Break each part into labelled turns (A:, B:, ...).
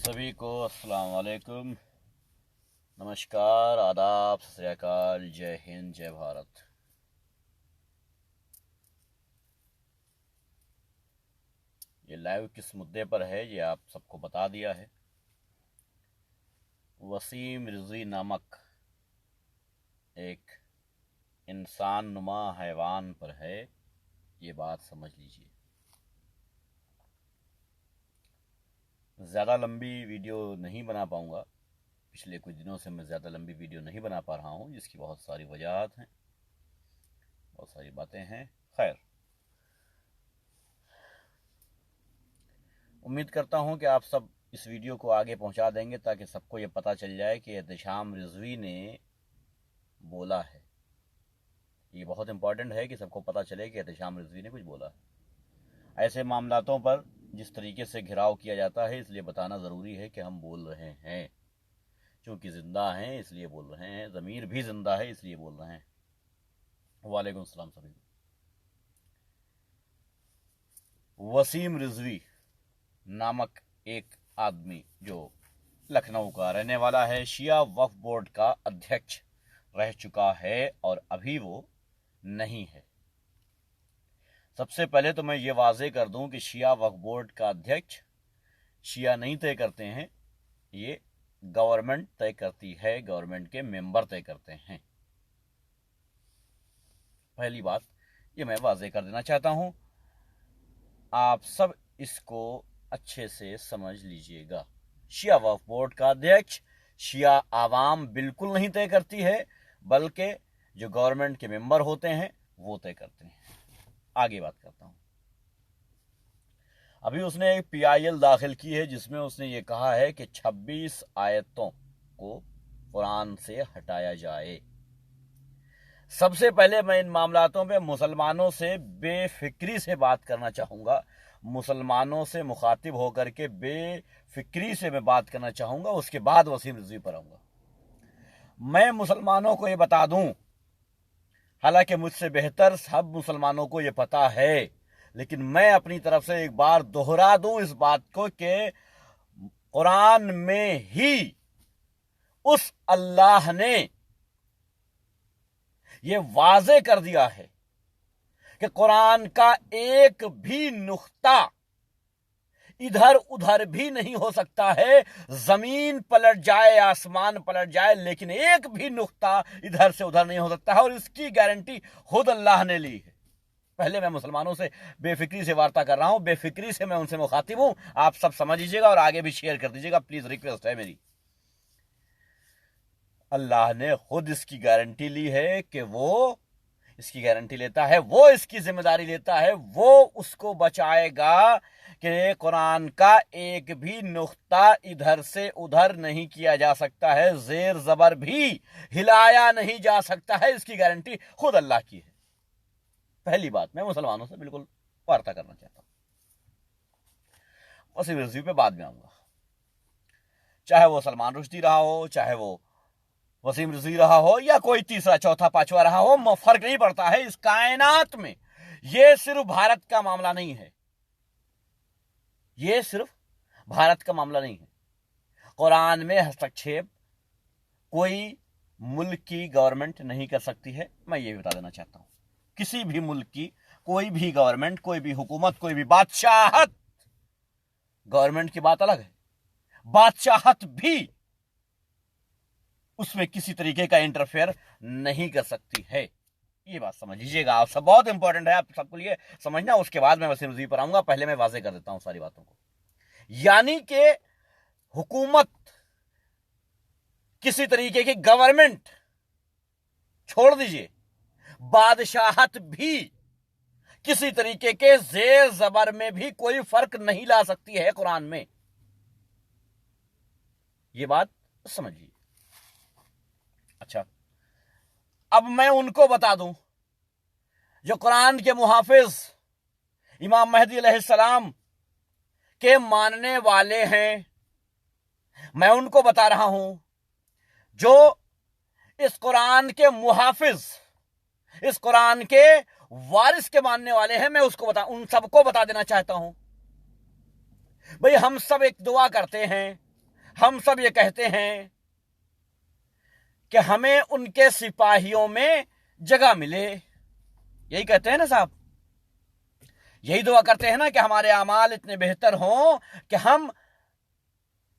A: सभी को अस्सलाम वालेकुम, नमस्कार, आदाब, सत श्री अकाल, जय हिंद, जय भारत। ये लाइव किस मुद्दे पर है ये आप सबको बता दिया है। वसीम रिजवी नामक एक इंसान नुमा हैवान पर है, ये बात समझ लीजिए। ज़्यादा लंबी वीडियो नहीं बना पाऊँगा, पिछले कुछ दिनों से मैं ज़्यादा लंबी वीडियो नहीं बना पा रहा हूँ, जिसकी बहुत सारी वजहात हैं, बहुत सारी बातें हैं। खैर, उम्मीद करता हूँ कि आप सब इस वीडियो को आगे पहुँचा देंगे ताकि सबको ये पता चल जाए कि एहतेशाम रिजवी ने बोला है। ये बहुत इम्पॉर्टेंट है कि सबको पता चले कि एहतेशाम रिजवी ने कुछ बोला है। ऐसे मामलातों पर जिस तरीके से घिराव किया जाता है, इसलिए बताना ज़रूरी है कि हम बोल रहे हैं, चूँकि ज़िंदा हैं इसलिए बोल रहे हैं, ज़मीर भी ज़िंदा है इसलिए बोल रहे हैं। वालेकुम सलाम सभी को। वसीम रिजवी नामक एक आदमी जो लखनऊ का रहने वाला है, शिया वक्फ बोर्ड का अध्यक्ष रह चुका है और अभी वो नहीं है। सबसे पहले तो मैं ये वाज़े कर दूं कि शिया वक्फ बोर्ड का अध्यक्ष शिया नहीं तय करते हैं, ये गवर्नमेंट तय करती है, गवर्नमेंट के मेंबर तय करते हैं। पहली बात ये मैं वाज़े कर देना चाहता हूं, आप सब इसको अच्छे से समझ लीजिएगा। शिया वक्फ बोर्ड का अध्यक्ष शिया आवाम बिल्कुल नहीं तय करती है, बल्कि जो गवर्नमेंट के मेंबर होते हैं वो तय करते हैं। आगे बात करता हूं। अभी उसने एक PIL दाखिल की है जिसमें उसने ये कहा है कि 26 आयतों को कुरान से हटाया जाए। सबसे पहले मैं इन मामलातों पे मुसलमानों से बेफिक्री से बात करना चाहूँगा, मुसलमानों से मुखातिब होकर के बेफिक्री से मैं बात करना चाहूँगा, उसके बाद वसीम रिजवी पर आऊँगा। मैं मुसलमानों को ये बता दूँ, हालांकि मुझसे बेहतर सब मुसलमानों को ये पता है, लेकिन मैं अपनी तरफ से एक बार दोहरा दूं इस बात को कि कुरान में ही उस अल्लाह ने ये वाज़े कर दिया है कि कुरान का एक भी नुक्ता इधर उधर भी नहीं हो सकता है। जमीन पलट जाए, आसमान पलट जाए, लेकिन एक भी नुक्ता इधर से उधर नहीं हो सकता है, और इसकी गारंटी खुद अल्लाह ने ली है। पहले मैं मुसलमानों से बेफिक्री से वार्ता कर रहा हूं, बेफिक्री से मैं उनसे मुखातिब हूं, आप सब समझ लीजिएगा और आगे भी शेयर कर दीजिएगा, प्लीज, रिक्वेस्ट है मेरी। अल्लाह ने खुद इसकी गारंटी ली है कि वो इसकी गारंटी लेता है, वो इसकी जिम्मेदारी लेता है, वो उसको बचाएगा कि कुरान का एक भी नुक्ता इधर से उधर नहीं किया जा सकता है, जेर जबर भी हिलाया नहीं जा सकता है, इसकी गारंटी खुद अल्लाह की है। पहली बात, मैं मुसलमानों से बिल्कुल वार्ता करना चाहता हूं। वसीम रिजवी पे बाद में आऊंगा, चाहे वो सलमान रुश्दी रहा हो, चाहे वो वसीम रिजवी रहा हो, या कोई तीसरा चौथा पांचवा रहा हो, फर्क नहीं पड़ता है। इस कायनात में ये सिर्फ भारत का मामला नहीं है, ये सिर्फ भारत का मामला नहीं है। कुरान में हस्तक्षेप कोई मुल्क की गवर्नमेंट नहीं कर सकती है, मैं ये बता देना चाहता हूं। किसी भी मुल्क की कोई भी गवर्नमेंट, कोई भी हुकूमत, कोई भी बादशाहत, गवर्नमेंट की बात अलग है, बादशाहत भी उसमें किसी तरीके का इंटरफेयर नहीं कर सकती है। ये बात समझ लीजिएगा आप सब, बहुत इंपॉर्टेंट है आप सबके लिए समझना। उसके बाद मैं वसीम रिजवी पर आऊंगा, पहले मैं वाज़े कर देता हूं सारी बातों को। यानी कि हुकूमत, किसी तरीके की गवर्नमेंट छोड़ दीजिए, बादशाहत भी किसी तरीके के जेर जबर में भी कोई फर्क नहीं ला सकती है कुरान में। यह बात समझिए। अच्छा, अब मैं उनको बता दूं जो कुरान के मुहाफिज इमाम महदी अलैहिस्सलाम के मानने वाले हैं, मैं उनको बता रहा हूं जो इस कुरान के मुहाफिज, इस कुरान के वारिस के मानने वाले हैं, मैं उन सबको बता देना चाहता हूं, भाई हम सब एक दुआ करते हैं हम सब ये कहते हैं कि हमें उनके सिपाहियों में जगह मिले। यही कहते हैं ना साहब, यही दुआ करते हैं ना कि हमारे अमाल इतने बेहतर हों कि हम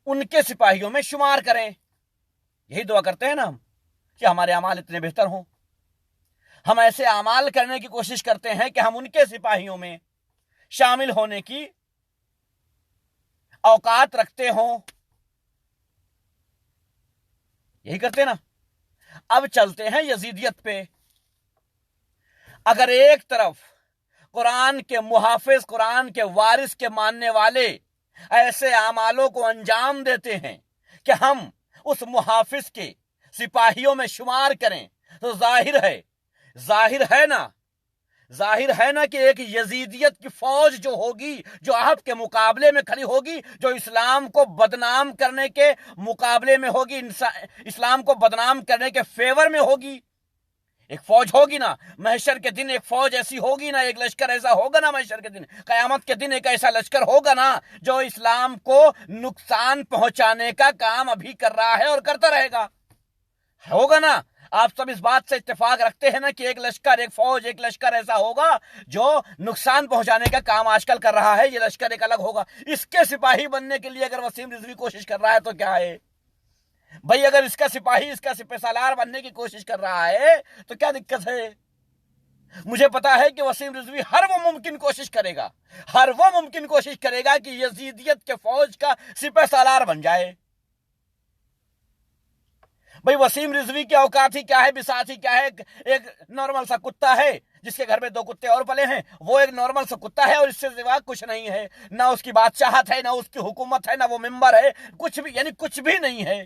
A: उनके सिपाहियों में शुमार करें। यही दुआ करते हैं ना हम कि हमारे अमाल इतने बेहतर हों। हम ऐसे अमाल करने की कोशिश करते हैं कि हम उनके सिपाहियों में शामिल होने की औकात रखते हों। यही करते ना। अब चलते हैं यजीदियत पे। अगर एक तरफ कुरान के मुहाफिज, कुरान के वारिस के मानने वाले ऐसे अमालों को अंजाम देते हैं कि हम उस मुहाफिज के सिपाहियों में शुमार करें, तो जाहिर है ना कि एक यजीदियत की फौज जो होगी, जो आपके मुकाबले में खड़ी होगी, जो इस्लाम को बदनाम करने के मुकाबले में होगी, इस्लाम को बदनाम करने के फेवर में होगी, एक फौज होगी ना। महशर के दिन एक फौज ऐसी होगी ना, एक लश्कर ऐसा होगा ना, महशर के दिन, कयामत के दिन एक ऐसा लश्कर होगा ना जो इस्लाम को नुकसान पहुंचाने का काम अभी कर रहा है और करता रहेगा। होगा ना। आप सब इस बात से इत्तेफाक रखते हैं ना कि एक लश्कर, एक फौज, एक लश्कर ऐसा होगा जो नुकसान पहुंचाने का काम आजकल कर रहा है। ये लश्कर एक अलग होगा। इसके सिपाही बनने के लिए अगर वसीम रिजवी कोशिश कर रहा है तो क्या है भाई? अगर इसका सिपाही, इसका सिपहसालार बनने की कोशिश कर रहा है तो क्या दिक्कत है? मुझे पता है कि वसीम रिजवी हर वो मुमकिन कोशिश करेगा कि यजीदियत के फौज का सिपहसालार बन जाए। भाई वसीम रिजवी की औकात ही क्या है, बिसात ही क्या है? एक नॉर्मल सा कुत्ता है जिसके घर में 2 कुत्ते और पले हैं, वो एक नॉर्मल सा कुत्ता है और इससे सिवा कुछ नहीं है। ना उसकी बादशाहत है, ना उसकी हुकूमत है, ना वो मेंबर है, कुछ भी, यानी कुछ भी नहीं है।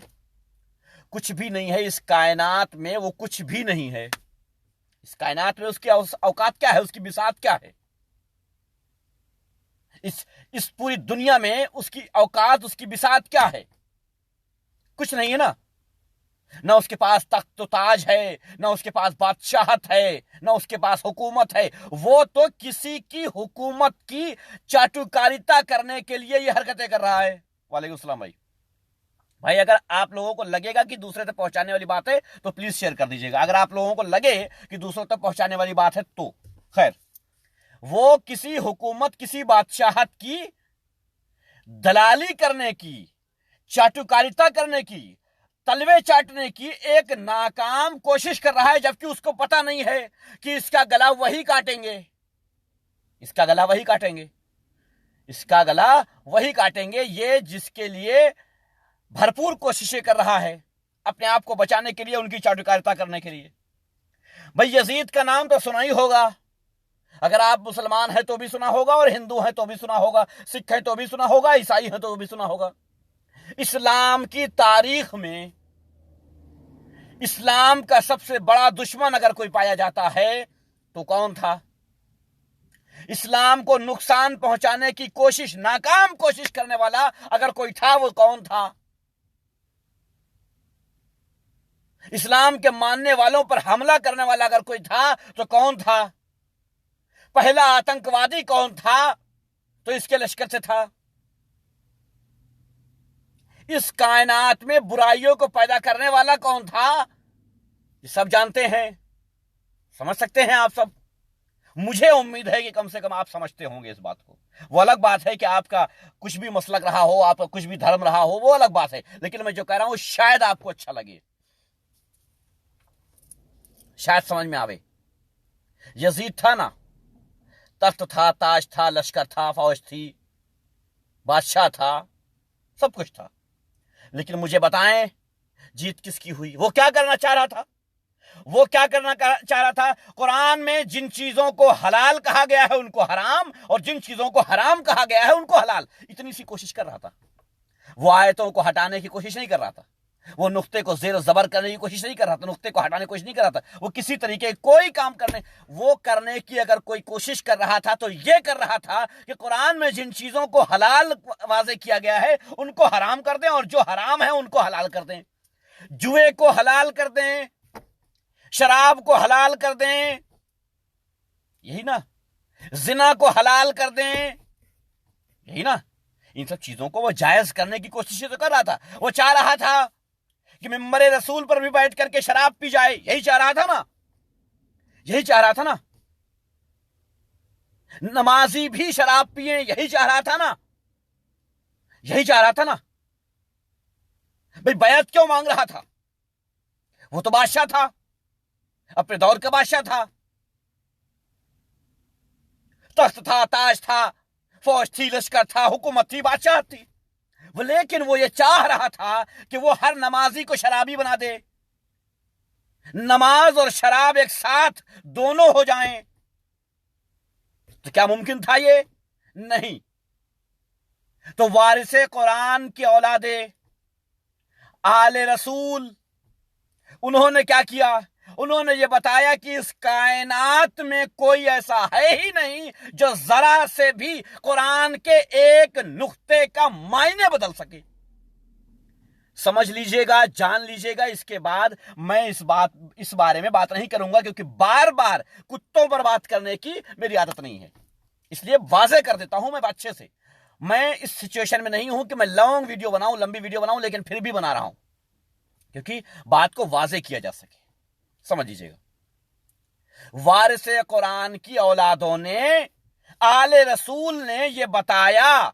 A: कुछ भी नहीं है इस कायनात में, वो कुछ भी नहीं है इस कायनात में। उसकी औकात क्या है, उसकी बिसात क्या है? इस पूरी दुनिया में उसकी औकात, उसकी बिसात क्या है? कुछ नहीं है ना। ना उसके पास तख्त ताज है, ना उसके पास बादशाहत है, ना उसके पास हुकूमत है। वो तो किसी की हुकूमत की चाटुकारिता करने के लिए ये हरकतें कर रहा है। वालेकुम सलाम भाई अगर आप लोगों को लगेगा कि दूसरे तक पहुंचाने वाली बात है तो प्लीज शेयर कर दीजिएगा। अगर आप लोगों को लगे कि दूसरों तक पहुंचाने वाली बात है तो खैर, वो किसी हुकूमत, किसी बादशाहत की दलाली करने की, चाटुकारिता करने की, तलवे चाटने की एक नाकाम कोशिश कर रहा है, जबकि उसको पता नहीं है कि इसका गला वही काटेंगे। इसका गला वही काटेंगे ये जिसके लिए भरपूर कोशिशें कर रहा है अपने आप को बचाने के लिए, उनकी चाटुकारिता करने के लिए। भाई यजीद का नाम तो सुना ही होगा। अगर आप मुसलमान हैं तो भी सुना होगा, और हिंदू हैं तो भी सुना होगा, सिख हैं तो भी सुना होगा, ईसाई हैं तो भी सुना होगा। इस्लाम की तारीख में इस्लाम का सबसे बड़ा दुश्मन अगर कोई पाया जाता है तो कौन था? इस्लाम को नुकसान पहुंचाने की कोशिश, नाकाम कोशिश करने वाला अगर कोई था, वो कौन था? इस्लाम के मानने वालों पर हमला करने वाला अगर कोई था तो कौन था? पहला आतंकवादी कौन था? तो इसके लश्कर से था। इस कायनात में बुराइयों को पैदा करने वाला कौन था? ये सब जानते हैं, समझ सकते हैं आप सब। मुझे उम्मीद है कि कम से कम आप समझते होंगे इस बात को। वो अलग बात है कि आपका कुछ भी मसलक रहा हो, आपका कुछ भी धर्म रहा हो, वो अलग बात है। लेकिन मैं जो कह रहा हूं शायद आपको अच्छा लगे, शायद समझ में आवे। यजीद था ना, तख्त था, ताज था, लश्कर था, फौज थी, बादशाह था, सब कुछ था। लेकिन मुझे बताएं जीत किसकी हुई? वो क्या करना चाह रहा था? कुरान में जिन चीजों को हलाल कहा गया है उनको हराम, और जिन चीजों को हराम कहा गया है उनको हलाल, इतनी सी कोशिश कर रहा था। वो आयतों को हटाने की कोशिश नहीं कर रहा था, वो नुक्ते को जेर जबर करने की कोशिश नहीं कर रहा था, नुक्ते को हटाने की कोशिश नहीं कर रहा था। वो किसी तरीके कोई काम करने की अगर कोई कोशिश कर रहा था तो ये कर रहा था कि कुरान में जिन चीजों को हलाल वाज़े किया गया है उनको हराम कर दें, और जो हराम है उनको हलाल कर दें। जुए को हलाल कर दें, शराब को हलाल कर दें, यही ना। जिना को हलाल कर दें, यही ना। इन सब चीजों को वो जायज करने की कोशिश तो कर रहा था। वो चाह रहा था कि मिंबर रसूल पर भी बैठ करके शराब पी जाए, यही चाह रहा था ना, यही चाह रहा था ना। नमाजी भी शराब पिए, यही चाह रहा था ना, यही चाह रहा था ना। भाई बैत क्यों मांग रहा था? वो तो बादशाह था, अपने दौर का बादशाह था, तख्त था, ताज था, फौज थी, लश्कर था, हुकूमत थी, बादशाह थी वो। लेकिन वो ये चाह रहा था कि वो हर नमाजी को शराबी बना दे, नमाज और शराब एक साथ दोनों हो जाएं। तो क्या मुमकिन था ये? नहीं। तो वारिसे कुरान की औलादे आले रसूल, उन्होंने क्या किया? उन्होंने ये बताया कि इस कायनात में कोई ऐसा है ही नहीं जो जरा से भी कुरान के एक नुक्ते का मायने बदल सके। समझ लीजिएगा, जान लीजिएगा। इसके बाद मैं इस बारे में बात नहीं करूंगा, क्योंकि बार बार कुत्तों पर बात करने की मेरी आदत नहीं है। इसलिए वाजे कर देता हूं मैं अच्छे से। मैं इस सिचुएशन में नहीं हूं कि मैं लॉन्ग वीडियो बनाऊं, लंबी वीडियो बनाऊं, लेकिन फिर भी बना रहा हूं क्योंकि बात को वाजे किया जा सके। समझ लीजिएगा। वारिसे कुरान की औलादों ने, आले रसूल ने यह बताया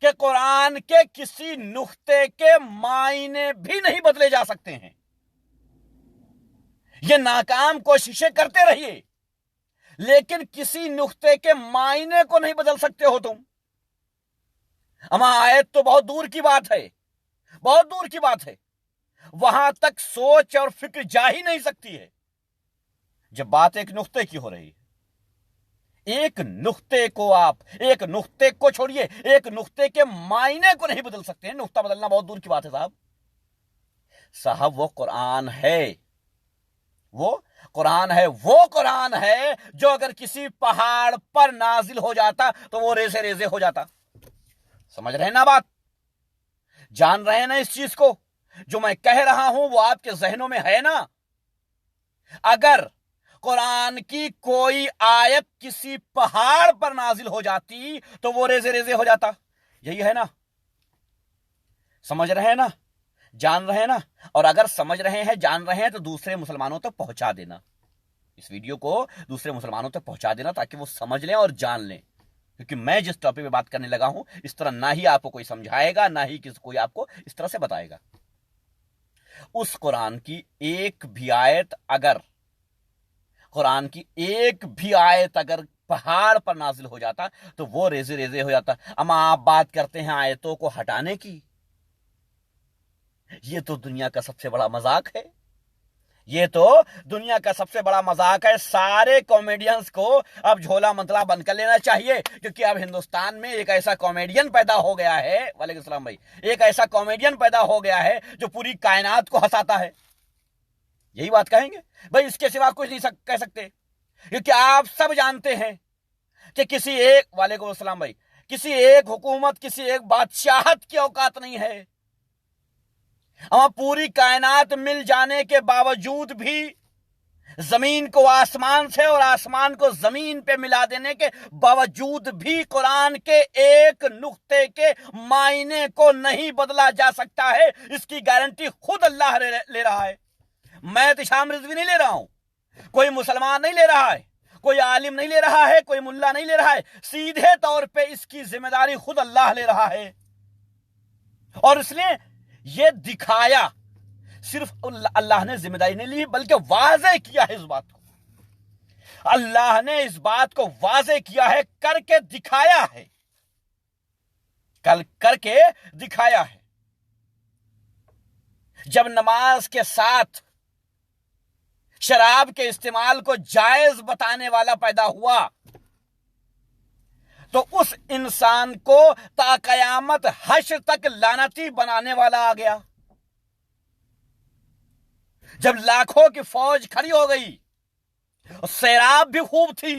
A: कि कुरान के किसी नुक्ते के मायने भी नहीं बदले जा सकते हैं। ये नाकाम कोशिशें करते रहिए, लेकिन किसी नुक्ते के मायने को नहीं बदल सकते हो तुम। अमा आयत तो बहुत दूर की बात है, बहुत दूर की बात है। वहां तक सोच और फिक्र जा ही नहीं सकती है जब बात एक नुक्ते की हो रही है। एक नुक्ते को छोड़िए, एक नुक्ते के मायने को नहीं बदल सकते हैं। नुक्ता बदलना बहुत दूर की बात है साहब। वो कुरान है, वो कुरान है जो अगर किसी पहाड़ पर नाजिल हो जाता तो वो रेजे रेजे हो जाता। समझ रहे हैं ना बात? जान रहे हैं ना इस चीज को? जो मैं कह रहा हूं वो आपके जहनों में है ना? अगर कुरान की कोई आयत किसी पहाड़ पर नाजिल हो जाती तो वो रेजे रेजे हो जाता। यही है ना? समझ रहे हैं ना? जान रहे हैं ना? और अगर समझ रहे हैं, जान रहे हैं, तो दूसरे मुसलमानों तक पहुंचा देना। इस वीडियो को दूसरे मुसलमानों तक पहुंचा देना ताकि वो समझ लें और जान लें। क्योंकि मैं जिस टॉपिक पे बात करने लगा हूं, इस तरह ना ही आपको कोई समझाएगा, ना ही कोई आपको इस तरह से बताएगा। उस कुरान की एक भी आयत अगर पहाड़ पर नाजिल हो जाता तो वो रेजे रेजे हो जाता। अमा आप बात करते हैं आयतों को हटाने की। ये तो दुनिया का सबसे बड़ा मजाक है। ये तो दुनिया का सबसे बड़ा मजाक है। सारे कॉमेडियंस को अब झोला मंतला बंद कर लेना चाहिए, क्योंकि अब हिंदुस्तान में एक ऐसा कॉमेडियन पैदा हो गया है, वालेकुम सलाम भाई, एक ऐसा कॉमेडियन पैदा हो गया है जो पूरी कायनात को हंसाता है। यही बात कहेंगे भाई, इसके सिवा कुछ नहीं कह सकते। क्योंकि आप सब जानते हैं कि किसी एक, वालेकुम सलाम भाई, किसी एक हुकूमत, किसी एक बादशाहत की औकात नहीं है। हम पूरी कायनात मिल जाने के बावजूद भी जमीन को आसमान से और आसमान को जमीन पे मिला देने के बावजूद भी कुरान के एक नुक्ते के मायने को नहीं बदला जा सकता है। इसकी गारंटी खुद अल्लाह ले रहा है। मैं तिशाम रिजवी नहीं ले रहा हूं, कोई मुसलमान नहीं ले रहा है, कोई आलिम नहीं ले रहा है, कोई मुल्ला नहीं ले रहा है। सीधे तौर पे इसकी जिम्मेदारी खुद अल्लाह ले रहा है। और इसलिए ये दिखाया, सिर्फ अल्लाह ने जिम्मेदारी नहीं ली बल्कि वाज़े किया है। इस बात को अल्लाह ने इस बात को वाज़े किया है, करके दिखाया है, करके दिखाया है। जब नमाज के साथ शराब के इस्तेमाल को जायज बताने वाला पैदा हुआ तो उस इंसान को ताक़यामत हश्र तक लानती बनाने वाला आ गया। जब लाखों की फौज खड़ी हो गई, सैराब भी खूब थी,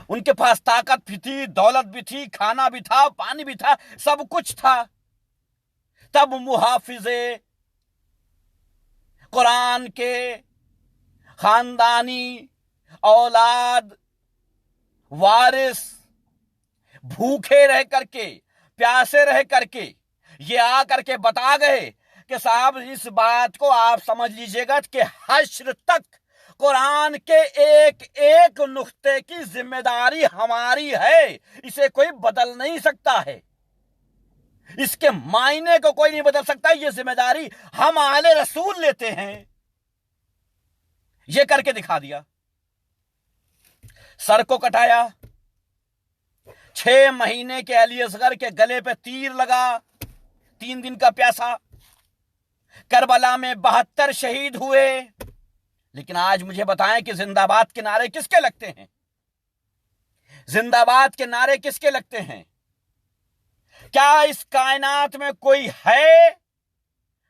A: उनके पास ताकत भी थी, दौलत भी थी, खाना भी था, पानी भी था, सब कुछ था, तब मुहाफिजे कुरान के खानदानी औलाद वारिस भूखे रह करके, प्यासे रह करके ये आ करके बता गए कि साहब इस बात को आप समझ लीजिएगा कि हश्र तक कुरान के एक एक नुक्ते की जिम्मेदारी हमारी है, इसे कोई बदल नहीं सकता है, इसके मायने को कोई नहीं बदल सकता। ये जिम्मेदारी हम आले रसूल लेते हैं। ये करके दिखा दिया। सर को कटाया, 6 महीने के अली असगर के गले पे तीर लगा, 3 दिन का प्यासा, करबला में 72 शहीद हुए। लेकिन आज मुझे बताएं कि जिंदाबाद के नारे किसके लगते हैं? जिंदाबाद के नारे किसके लगते हैं? क्या इस कायनात में कोई है?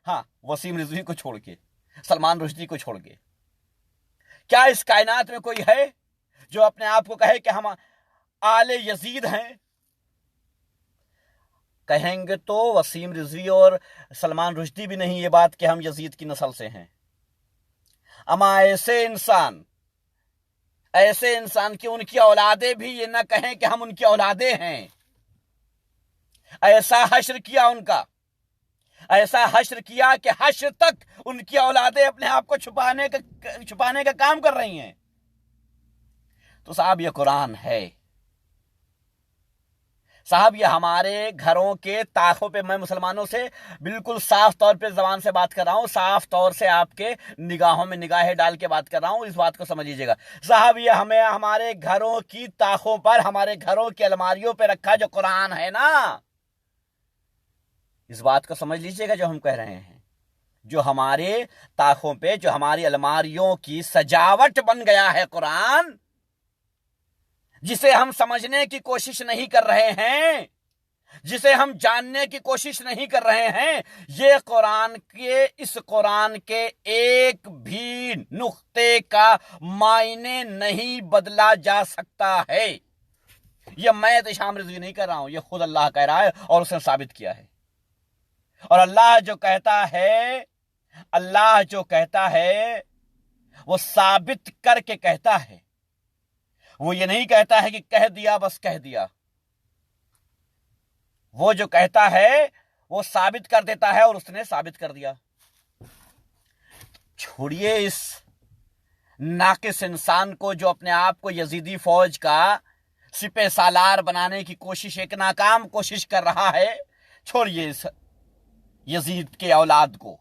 A: हां, वसीम रिजवी को छोड़ के, सलमान रुश्दी को छोड़ के, क्या इस कायनात में कोई है जो अपने आप को कहे कि हम आले यजीद हैं? कहेंगे तो वसीम रिजवी और सलमान रुश्दी भी नहीं ये बात कि हम यजीद की नस्ल से हैं। अमा ऐसे इंसान की उनकी औलादे भी ये ना कहें कि हम उनकी औलादे हैं। ऐसा हश्र किया उनका, ऐसा हश्र किया कि हश्र तक उनकी औलादे अपने आप को छुपाने का काम कर रही हैं। तो साहब ये कुरान है साहब, ये हमारे घरों के ताकों पे, मैं मुसलमानों से बिल्कुल साफ तौर पे जबान से बात कर रहा हूं, साफ तौर से आपके निगाहों में निगाहें डाल के बात कर रहा हूं, इस बात को समझ लीजिएगा साहब। ये हमें हमारे घरों की ताकों पर, हमारे घरों की अलमारियों पे रखा जो कुरान है ना, इस बात को समझ लीजिएगा जो हम कह रहे हैं। जो हमारे ताकों पे, जो हमारी अलमारियों की सजावट बन गया है कुरान, जिसे हम समझने की कोशिश नहीं कर रहे हैं, जिसे हम जानने की कोशिश नहीं कर रहे हैं, ये इस कुरान के एक भी नुक्ते का मायने नहीं बदला जा सकता है। ये मैं इशाम रिजवी नहीं कर रहा हूं, ये खुद अल्लाह कह रहा है और उसने साबित किया है। और अल्लाह जो कहता है वो साबित करके कहता है। वो ये नहीं कहता है कि कह दिया बस कह दिया। वो जो कहता है वो साबित कर देता है और उसने साबित कर दिया। छोड़िए इस नाकिस इंसान को जो अपने आप को यजीदी फौज का सिपह सालार बनाने की कोशिश, एक नाकाम कोशिश कर रहा है। छोड़िए इस यजीद के औलाद को।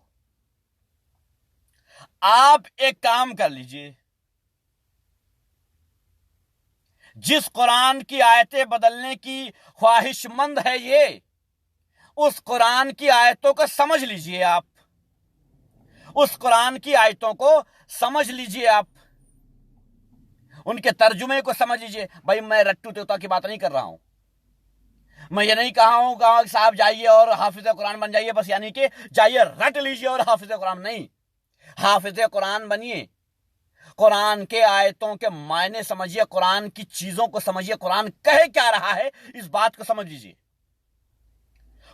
A: आप एक काम कर लीजिए, जिस कुरान की आयतें बदलने की ख्वाहिशमंद है ये, उस कुरान की आयतों को समझ लीजिए आप, उस कुरान की आयतों को समझ लीजिए आप, उनके तर्जुमे को समझ लीजिए। भाई मैं रट्टू तोता की बात नहीं कर रहा हूं, मैं ये नहीं कहा हूं कि साहब जाइए और हाफिज कुरान बन जाइए, बस यानी कि जाइए रट लीजिए और हाफिज कुरान नहीं। हाफिज कुरान बनिए, कुरान के आयतों के मायने समझिए, कुरान की चीजों को समझिए, कुरान कह क्या रहा है इस बात को समझ लीजिए।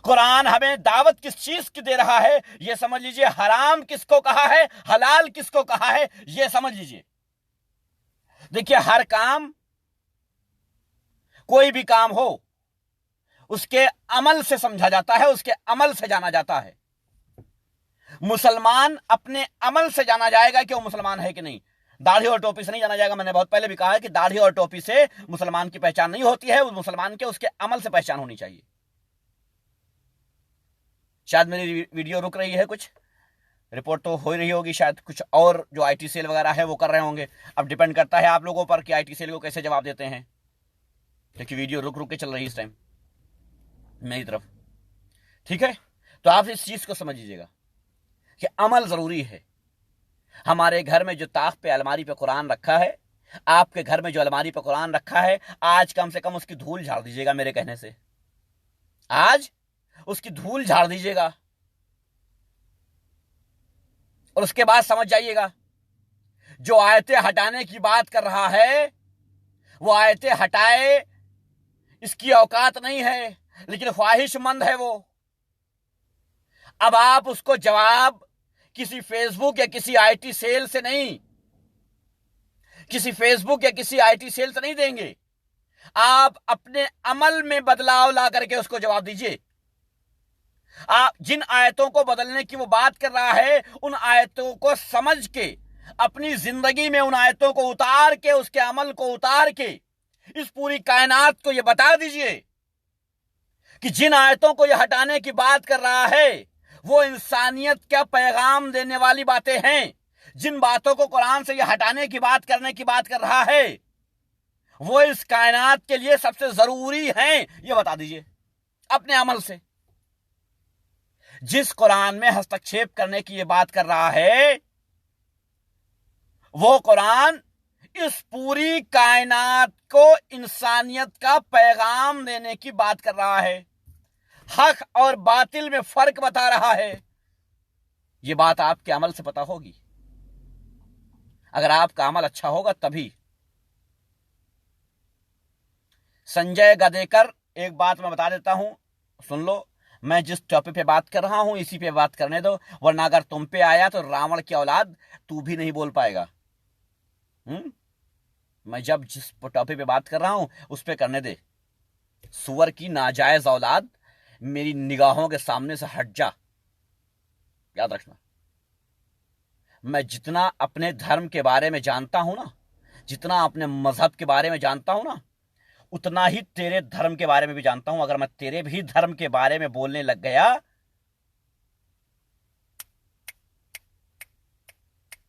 A: कुरान हमें दावत किस चीज की दे रहा है यह समझ लीजिए, हराम किसको कहा है, हलाल किसको कहा है यह समझ लीजिए। देखिए, हर काम, कोई भी काम हो, उसके अमल से समझा जाता है, उसके अमल से जाना जाता है। मुसलमान अपने अमल से जाना जाएगा कि वो मुसलमान है कि नहीं। दाढ़ी और टोपी से नहीं जाना जाएगा। मैंने बहुत पहले भी कहा है कि दाढ़ी और टोपी से मुसलमान की पहचान नहीं होती है, उस मुसलमान के उसके अमल से पहचान होनी चाहिए। शायद मेरी वीडियो रुक रही है, कुछ रिपोर्ट तो हो रही होगी, शायद कुछ और जो आईटी सेल वगैरह है वो कर रहे होंगे। अब डिपेंड करता है आप लोगों पर कि आईटी सेल को कैसे जवाब देते हैं, क्योंकि वीडियो रुक रुक के चल रही है इस टाइम मेरी तरफ। ठीक है, तो आप इस चीज को समझ लीजिएगा कि अमल जरूरी है। हमारे घर में जो ताक पे, अलमारी पे कुरान रखा है, आपके घर में जो अलमारी पे कुरान रखा है, आज कम से कम उसकी धूल झाड़ दीजिएगा मेरे कहने से। आज उसकी धूल झाड़ दीजिएगा और उसके बाद समझ जाइएगा, जो आयतें हटाने की बात कर रहा है वो आयतें हटाए, इसकी औकात नहीं है, लेकिन ख्वाहिशमंद है वो। अब आप उसको जवाब किसी फेसबुक या किसी आईटी सेल से नहीं, किसी फेसबुक या किसी आईटी सेल से नहीं देंगे। आप अपने अमल में बदलाव ला करके उसको जवाब दीजिए। आप जिन आयतों को बदलने की वो बात कर रहा है, उन आयतों को समझ के अपनी जिंदगी में उन आयतों को उतार के, उसके अमल को उतार के इस पूरी कायनात को ये बता दीजिए कि जिन आयतों को ये हटाने की बात कर रहा है वो इंसानियत का पैगाम देने वाली बातें हैं। जिन बातों को कुरान से ये हटाने की बात करने की बात कर रहा है वो इस कायनात के लिए सबसे जरूरी हैं, ये बता दीजिए अपने अमल से। जिस कुरान में हस्तक्षेप करने की ये बात कर रहा है वो कुरान इस पूरी कायनात को इंसानियत का पैगाम देने की बात कर रहा है, हक और बातिल में फर्क बता रहा है। ये बात आपके अमल से पता होगी। अगर आपका अमल अच्छा होगा तभी। संजय गदेकर, एक बात मैं बता देता हूं, सुन लो। मैं जिस टॉपिक पे बात कर रहा हूं इसी पे बात करने दो, वरना अगर तुम पे आया तो रावण की औलाद तू भी नहीं बोल पाएगा। मैं जब जिस टॉपिक पे बात कर रहा हूं उस पे करने दे। सुअर की नाजायज औलाद, मेरी निगाहों के सामने से हट जा, याद रखना। मैं जितना अपने धर्म के बारे में जानता हूं ना, जितना अपने मजहब के बारे में जानता हूं ना, उतना ही तेरे धर्म के बारे में भी जानता हूं। अगर मैं तेरे भी धर्म के बारे में बोलने लग गया,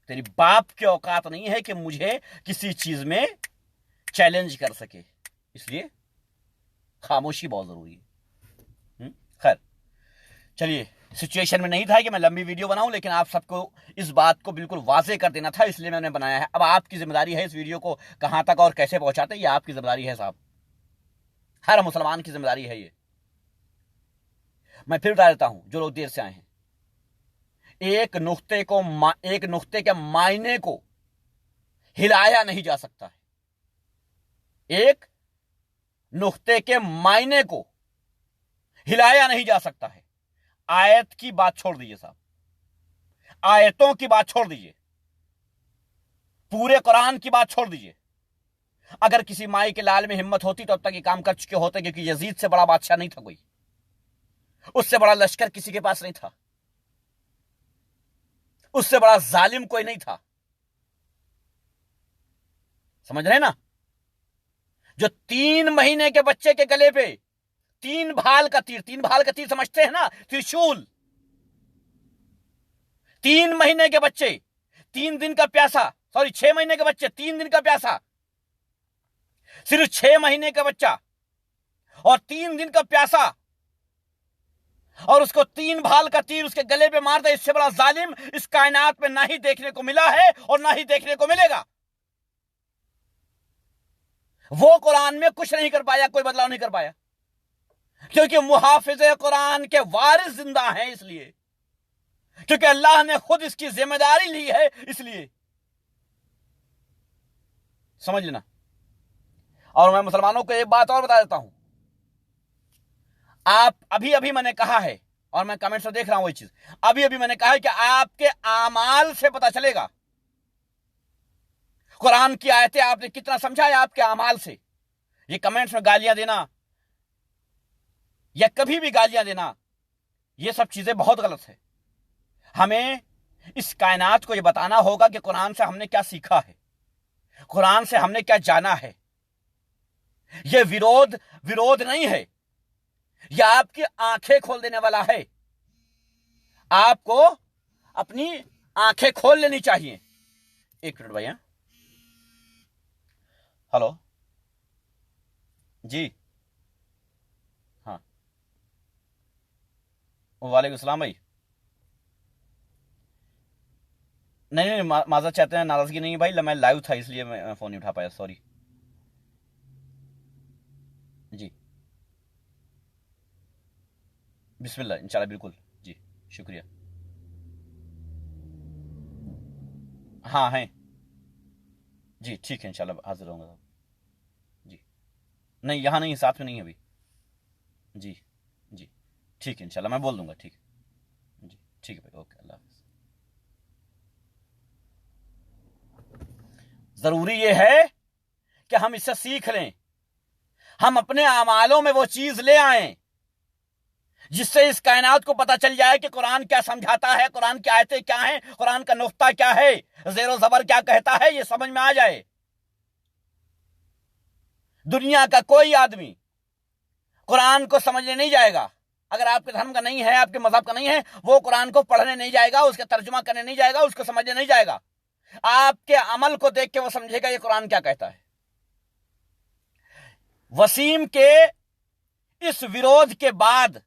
A: तेरी बाप की औकात नहीं है कि मुझे किसी चीज में चैलेंज कर सके। इसलिए खामोशी बहुत जरूरी है। खैर चलिए, सिचुएशन में नहीं था कि मैं लंबी वीडियो बनाऊं, लेकिन आप सबको इस बात को बिल्कुल वाजे कर देना था, इसलिए मैंने बनाया है। अब आपकी जिम्मेदारी है इस वीडियो को कहां तक और कैसे पहुंचाते, ये आपकी जिम्मेदारी है साहब। हर मुसलमान की जिम्मेदारी है ये। मैं फिर बता देता हूं, जो लोग देर से आए हैं, एक नुक्ते के मायने को हिलाया नहीं जा सकता है। एक नुक्ते के मायने को हिलाया नहीं जा सकता है। आयत की बात छोड़ दीजिए साहब, आयतों की बात छोड़ दीजिए, पूरे कुरान की बात छोड़ दीजिए। अगर किसी माई के लाल में हिम्मत होती तो अब तक ये काम कर चुके होते, क्योंकि यजीद से बड़ा बादशाह नहीं था कोई, उससे बड़ा लश्कर किसी के पास नहीं था, उससे बड़ा जालिम कोई नहीं था। समझ रहे ना? जो 3 महीने के बच्चे के गले पे 3 भाल का तीर समझते हैं ना, त्रिशूल। 3 महीने के बच्चे 3 दिन का प्यासा, 6 महीने के बच्चे 3 दिन का प्यासा, सिर्फ 6 महीने का बच्चा और 3 दिन का प्यासा, और उसको 3 भाल का तीर उसके गले पे मार दे, इससे बड़ा जालिम इस कायनात में ना ही देखने को मिला है और ना ही देखने को मिलेगा। वो कुरान में कुछ नहीं कर पाया, कोई बदलाव नहीं कर पाया, क्योंकि मुहाफिज़े कुरान के वारिस जिंदा हैं, इसलिए, क्योंकि अल्लाह ने खुद इसकी जिम्मेदारी ली है, इसलिए। समझ लेना। और मैं मुसलमानों को एक बात और बता देता हूं, आप अभी मैंने कहा है, और मैं कमेंट्स में देख रहा हूं वही चीज, अभी मैंने कहा है कि आपके आमाल से पता चलेगा कुरान की आयतें आपने कितना समझा है, आपके आमाल से। ये कमेंट्स में गालियां देना या कभी भी गालियां देना, ये सब चीजें बहुत गलत है। हमें इस कायनात को ये बताना होगा कि कुरान से हमने क्या सीखा है, कुरान से हमने क्या जाना है। ये विरोध नहीं है, यह आपकी आंखें खोल देने वाला है। आपको अपनी आंखें खोल लेनी चाहिए। एक मिनट भैया। हेलो जी, हाँ, वालेकुम सलाम भाई। नहीं, माजरत चाहते हैं, नाराजगी नहीं है भाई, मैं लाइव था इसलिए मैं फोन नहीं उठा पाया, सॉरी जी। बिस्मिल्लाह, इंशाल्लाह, बिल्कुल जी, शुक्रिया। हाँ हैं जी, ठीक है, इंशाल्लाह हाजिर होऊंगा जी। नहीं, यहाँ नहीं, साथ में नहीं है अभी जी। जी ठीक है, इंशाल्लाह मैं बोल दूंगा, ठीक है जी, ठीक है भाई, ओके, अल्लाह हाफिज़। जरूरी ये है कि हम इससे सीख लें हम अपने अमालों में वो चीज ले आएं जिससे इस कायनात को पता चल जाए कि कुरान क्या समझाता है, कुरान की आयतें क्या हैं, कुरान का नुक्ता क्या है, ज़ेरो ज़बर क्या कहता है, ये समझ में आ जाए। दुनिया का कोई आदमी कुरान को समझने नहीं जाएगा, अगर आपके धर्म का नहीं है, आपके मजहब का नहीं है, वो कुरान को पढ़ने नहीं जाएगा, उसका तर्जुमा करने नहीं जाएगा, उसको समझने नहीं जाएगा। आपके अमल को देख के वो समझेगा ये कुरान क्या कहता है। वसीम के इस विरोध के बाद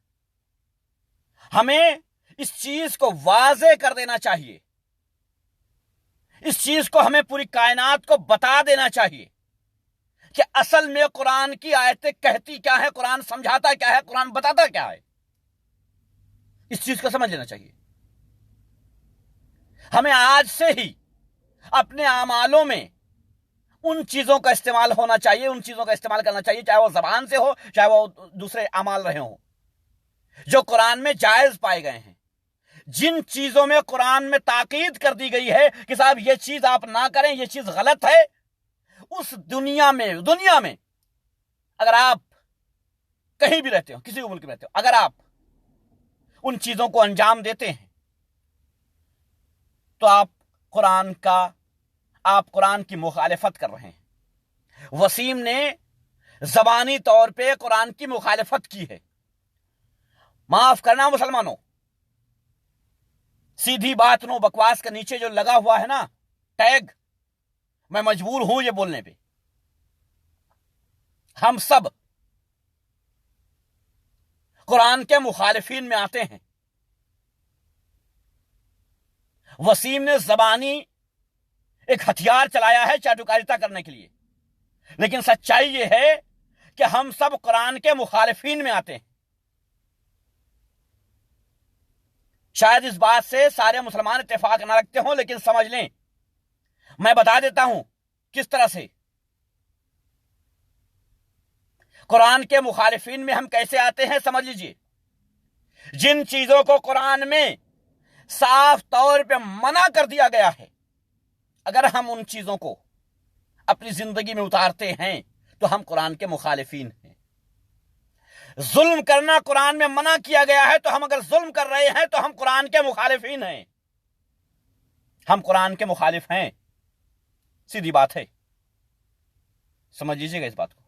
A: हमें इस चीज को वाज़े कर देना चाहिए, इस चीज को हमें पूरी कायनात को बता देना चाहिए कि असल में कुरान की आयतें कहती क्या है, कुरान समझाता क्या है, कुरान बताता क्या है। इस चीज को समझ लेना चाहिए। हमें आज से ही अपने आमालों में उन चीजों का इस्तेमाल होना चाहिए, उन चीजों का इस्तेमाल करना चाहिए, चाहे वो जबान से हो, चाहे वो दूसरे अमाल रहे हो, जो कुरान में जायज पाए गए हैं। जिन चीजों में कुरान में ताकीद कर दी गई है कि साहब ये चीज आप ना करें, ये चीज गलत है, उस दुनिया में अगर आप कहीं भी रहते हो, किसी भी मुल्क में रहते हो, अगर आप उन चीजों को अंजाम देते हैं तो आप कुरान की मुखालिफत कर रहे हैं। वसीम ने जबानी तौर पे कुरान की मुखालिफत की है। माफ करना मुसलमानों, सीधी बात नो बकवास के नीचे जो लगा हुआ है ना टैग, मैं मजबूर हूं ये बोलने पे। हम सब कुरान के मुखालिफिन में आते हैं। वसीम ने जबानी एक हथियार चलाया है चाटुकारिता करने के लिए, लेकिन सच्चाई यह है कि हम सब कुरान के मुखालिफिन में आते हैं। शायद इस बात से सारे मुसलमान इत्तेफाक ना रखते हों, लेकिन समझ लें, मैं बता देता हूं किस तरह से कुरान के मुखालिफिन में हम कैसे आते हैं। समझ लीजिए, जिन चीजों को कुरान में साफ तौर पे मना कर दिया गया है, अगर हम उन चीजों को अपनी जिंदगी में उतारते हैं तो हम कुरान के मुखालिफिन हैं। जुल्म करना कुरान में मना किया गया है, तो हम अगर जुल्म कर रहे हैं तो हम कुरान के मुखालिफिन हैं, हम कुरान के मुखालिफ हैं। सीधी बात है, समझ लीजिएगा इस बात को।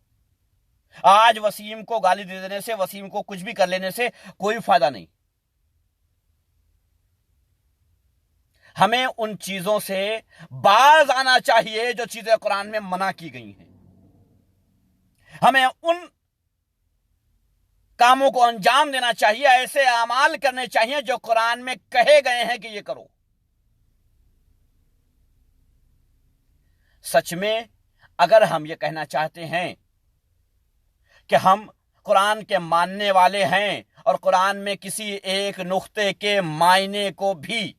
A: आज वसीम को गाली दे देने से, वसीम को कुछ भी कर लेने से कोई फायदा नहीं। हमें उन चीजों से बाज आना चाहिए जो चीजें कुरान में मना की गई हैं। हमें उन कामों को अंजाम देना चाहिए, ऐसे अमाल करने चाहिए जो कुरान में कहे गए हैं कि ये करो। सच में अगर हम ये कहना चाहते हैं कि हम कुरान के मानने वाले हैं और कुरान में किसी एक नुक्ते के मायने को भी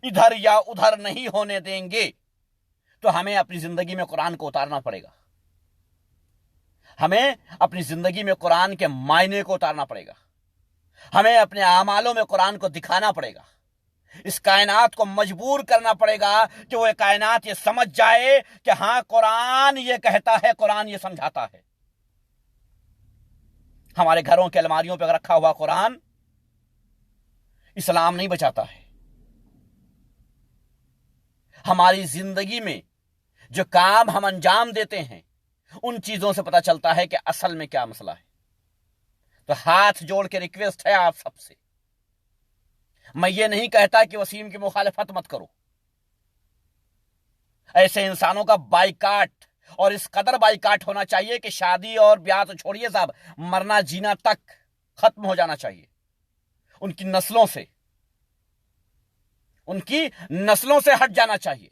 A: इधर या उधर नहीं होने देंगे, तो हमें अपनी जिंदगी में कुरान को उतारना पड़ेगा। हमें अपनी जिंदगी में कुरान के मायने को उतारना पड़ेगा। हमें अपने आमालों में कुरान को दिखाना पड़ेगा। इस कायनात को मजबूर करना पड़ेगा कि वो कायनात ये समझ जाए कि हां, कुरान ये कहता है, कुरान ये समझाता है। हमारे घरों के अलमारियों पर रखा हुआ कुरान इस्लाम नहीं बचाता है। हमारी जिंदगी में जो काम हम अंजाम देते हैं, उन चीजों से पता चलता है कि असल में क्या मसला है। तो हाथ जोड़ के रिक्वेस्ट है आप सबसे, मैं ये नहीं कहता कि वसीम की मुखालिफत मत करो। ऐसे इंसानों का बाइकाट, और इस कदर बाइकाट होना चाहिए कि शादी और ब्याह तो छोड़िए साहब, मरना जीना तक खत्म हो जाना चाहिए। उनकी नस्लों से हट जाना चाहिए।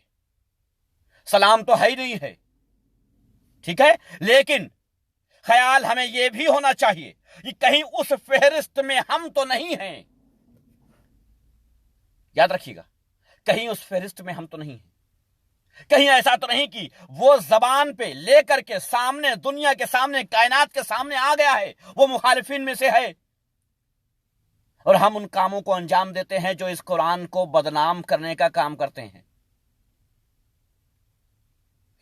A: सलाम तो है ही नहीं है, ठीक है, लेकिन ख्याल हमें यह भी होना चाहिए कि कहीं उस फहरिस्त में हम तो नहीं हैं। याद रखिएगा, कहीं उस फहरिस्त में हम तो नहीं हैं। कहीं ऐसा तो नहीं कि वो जबान पे लेकर के सामने, दुनिया के सामने, कायनात के सामने आ गया है, वो मुखालिफिन में से है, और हम उन कामों को अंजाम देते हैं जो इस कुरान को बदनाम करने का काम करते हैं,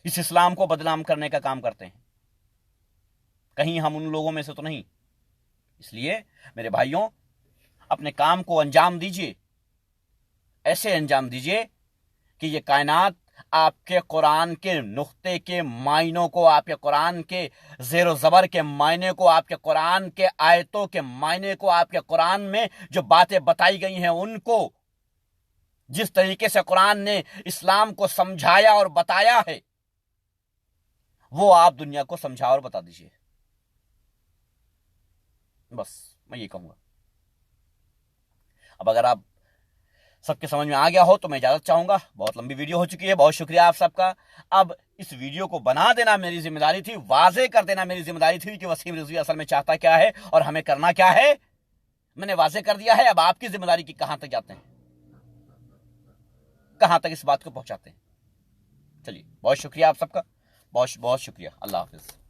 A: इस इस्लाम को बदनाम करने का काम करते हैं। کہیں ہم ان لوگوں میں سے تو نہیں. اس لیے میرے بھائیوں، اپنے کام کو انجام دیجیے، ایسے انجام دیجیے کہ یہ کائنات آپ کے قرآن کے نقطے کے معنوں کو، آپ کے قرآن کے زیر و زبر کے معنی کو، آپ کے قرآن کے آیتوں کے معنی کو، آپ کے قرآن میں جو باتیں بتائی گئی ہیں ان کو، جس طریقے سے قرآن نے اسلام کو سمجھایا اور بتایا ہے، وہ آپ دنیا کو سمجھا اور بتا دیجیے. بس میں یہ کہوں گا. اب اگر آپ سب کے سمجھ میں آ گیا ہو تو میں اجازت چاہوں گا. بہت لمبی ویڈیو ہو چکی ہے. بہت شکریہ آپ سب کا. اب اس ویڈیو کو بنا دینا میری ذمہ داری تھی، واضح کر دینا میری ذمہ داری تھی کہ وسیم رضوی اصل میں چاہتا کیا ہے اور ہمیں کرنا کیا ہے. میں نے واضح کر دیا ہے. اب آپ کی ذمہ داری کی کہاں تک جاتے ہیں، کہاں تک اس بات کو پہنچاتے ہیں. چلیے، بہت شکریہ آپ سب کا. بہت بہت شکریہ. اللہ حافظ.